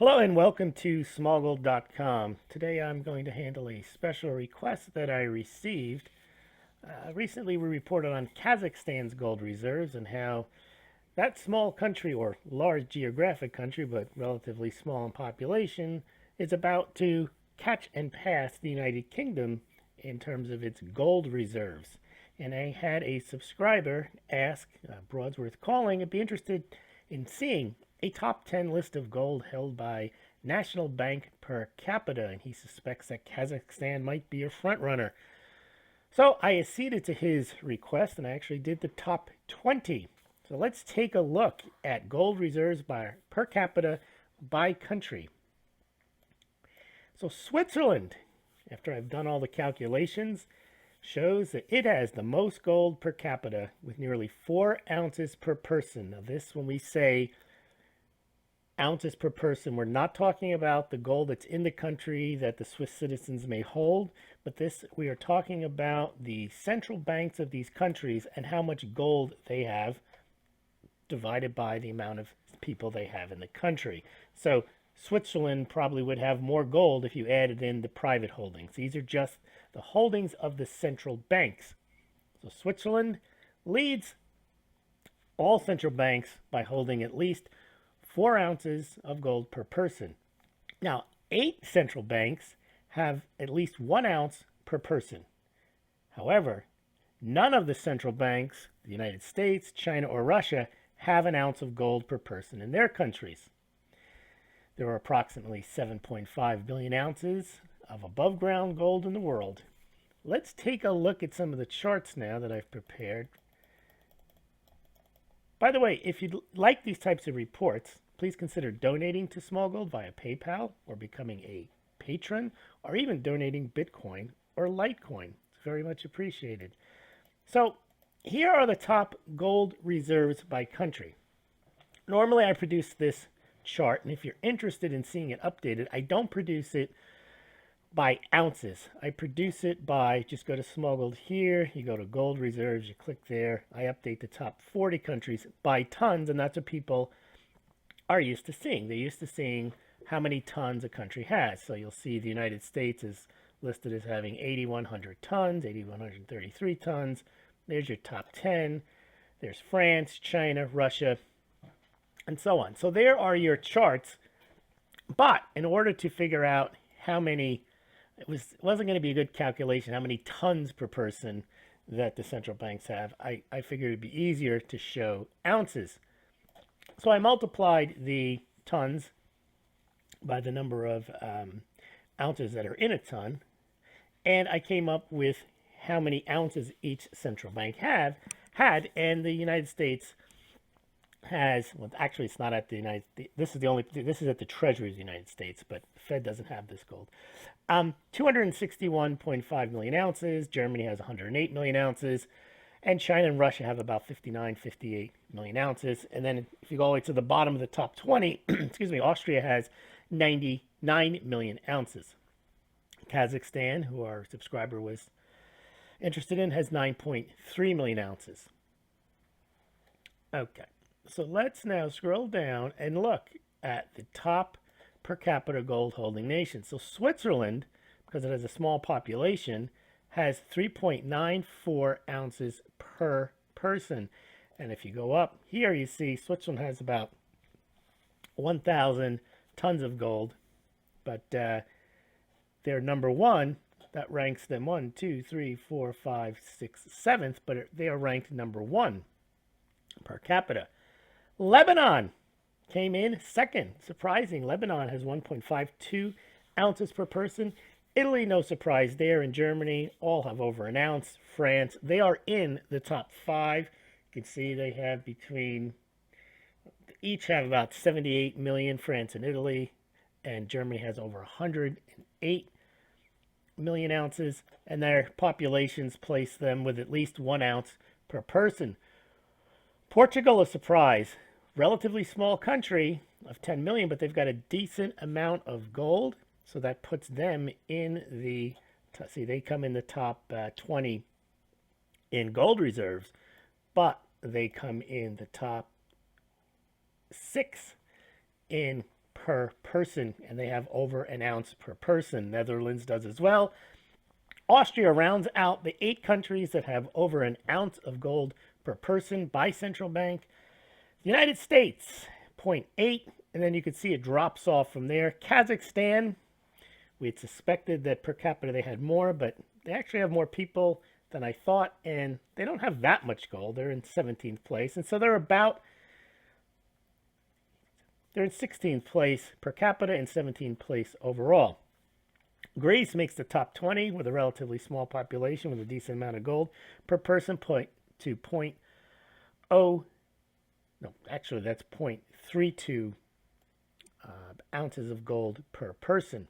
Hello and welcome to Smaulgld.com. Today I'm going to handle a special request that I received. Recently we reported on Kazakhstan's gold reserves and how that small country, or large geographic country but relatively small in population, is about to catch and pass the United Kingdom in terms of its gold reserves. And I had a subscriber ask, Broadsworth Calling, and be interested in seeing a top 10 list of gold held by National Bank per capita, and he suspects that Kazakhstan might be a front runner. So I acceded to his request and I actually did the top 20. So let's take a look at gold reserves by per capita by country. So Switzerland, after I've done all the calculations, shows that it has the most gold per capita with nearly 4 ounces per person. Now this, when we say ounces per person, we're not talking about the gold that's in the country that the Swiss citizens may hold, but this, we are talking about the central banks of these countries and how much gold they have divided by the amount of people they have in the country. So Switzerland probably would have more gold if you added in the private holdings. These are just the holdings of the central banks. So Switzerland leads all central banks by holding at least 4 ounces of gold per person. Now, 8 central banks have at least 1 ounce per person. However, none of the central banks, the United States, China, or Russia, have an ounce of gold per person in their countries. There are approximately 7.5 billion ounces of above ground gold in the world. Let's take a look at some of the charts now that I've prepared. By the way, if you'd like these types of reports, please consider donating to Smaulgld via PayPal or becoming a patron or even donating Bitcoin or Litecoin. It's very much appreciated. So here are the top gold reserves by country. Normally I produce this chart, and if you're interested in seeing it updated, I don't produce it by ounces. I produce it by, just go to Smaulgld here, you go to gold reserves, you click there. I update the top 40 countries by tons, and that's what people are used to seeing. They're used to seeing how many tons a country has. So you'll see the United States is listed as having 8,100 tons, 8,133 tons. There's your top 10. There's France, China, Russia, and so on. So there are your charts. But in order to figure out how many, it wasn't going to be a good calculation how many tons per person that the central banks have. I figured it'd be easier to show ounces. So I multiplied the tons by the number of ounces that are in a ton, and I came up with how many ounces each central bank had, and the United States has, well, actually it's not at the United States, this is at the Treasury of the United States, but the Fed doesn't have this gold. 261.5 million ounces, Germany has 108 million ounces, and China and Russia have about 59, 58 million ounces. And then if you go all the way to the bottom of the top 20, excuse me, Austria has 99 million ounces. Kazakhstan, who our subscriber was interested in, has 9.3 million ounces. Okay, so let's now scroll down and look at the top per capita gold holding nations. So Switzerland, because it has a small population, has 3.94 ounces per person. And if you go up here, you see Switzerland has about 1,000 tons of gold, but they're number one. That ranks them 1, 2, 3, 4, 5, 6, 7th, but they are ranked number 1 per capita. Lebanon came in second. Surprising. Lebanon has 1.52 ounces per person. Italy, no surprise there, and Germany all have over an ounce. France, they are in the top 5. You can see they have each have about 78 million, France and Italy, and Germany has over 108 million ounces, and their populations place them with at least 1 ounce per person. Portugal, a surprise. Relatively small country of 10 million, but they've got a decent amount of gold. So that puts them in the, see, they come in the top 20 in gold reserves, but they come in the top 6 in per person, and they have over an ounce per person. Netherlands does as well. Austria rounds out the 8 countries that have over an ounce of gold per person by central bank. The United States, 0.8, and then you can see it drops off from there. Kazakhstan, we had suspected that per capita they had more, but they actually have more people than I thought, and they don't have that much gold. They're in 17th place, and so they're in 16th place per capita and 17th place overall. Greece makes the top 20 with a relatively small population with a decent amount of gold per person, that's 0.32 ounces of gold per person.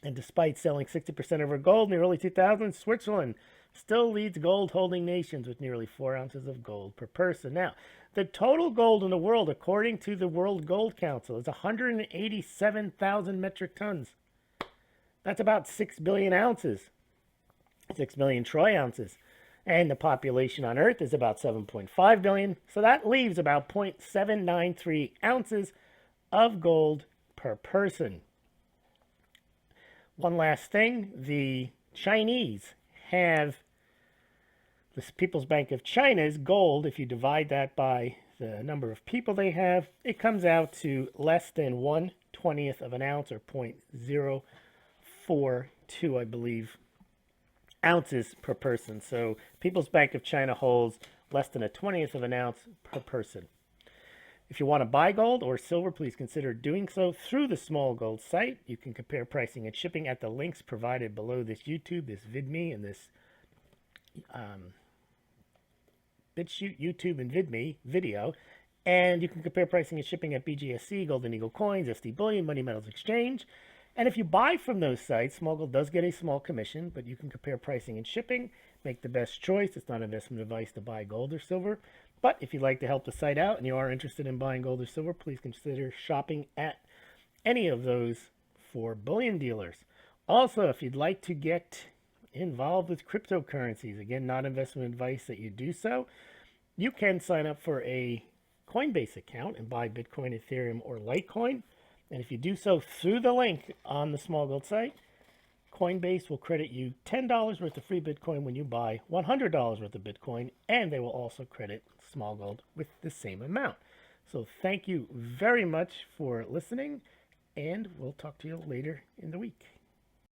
And despite selling 60% of her gold in the early 2000s, Switzerland still leads gold-holding nations with nearly 4 ounces of gold per person. Now, the total gold in the world, according to the World Gold Council, is 187,000 metric tons. That's about 6 billion ounces, 6 billion troy ounces. And the population on Earth is about 7.5 billion. So that leaves about 0.793 ounces of gold per person. One last thing, the Chinese have, the People's Bank of China's gold, if you divide that by the number of people they have, it comes out to less than 1/20th of an ounce, or 0.042, I believe, ounces per person. So People's Bank of China holds less than 1/20th of an ounce per person. If you want to buy gold or silver, please consider doing so through the Smaulgld site. You can compare pricing and shipping at the links provided below this YouTube, this VidMe, and this BitChute, YouTube, and VidMe video. And you can compare pricing and shipping at BGSC, Golden Eagle Coins, SD Bullion, Money Metals Exchange. And if you buy from those sites, Smaulgld does get a small commission, but you can compare pricing and shipping, make the best choice. It's not investment advice to buy gold or silver. But if you'd like to help the site out and you are interested in buying gold or silver, please consider shopping at any of those 4 bullion dealers. Also, if you'd like to get involved with cryptocurrencies, again, not investment advice that you do so, you can sign up for a Coinbase account and buy Bitcoin, Ethereum, or Litecoin. And if you do so through the link on the Smaulgld site, Coinbase will credit you $10 worth of free Bitcoin when you buy $100 worth of Bitcoin, and they will also credit Smaulgld with the same amount. So thank you very much for listening, and we'll talk to you later in the week.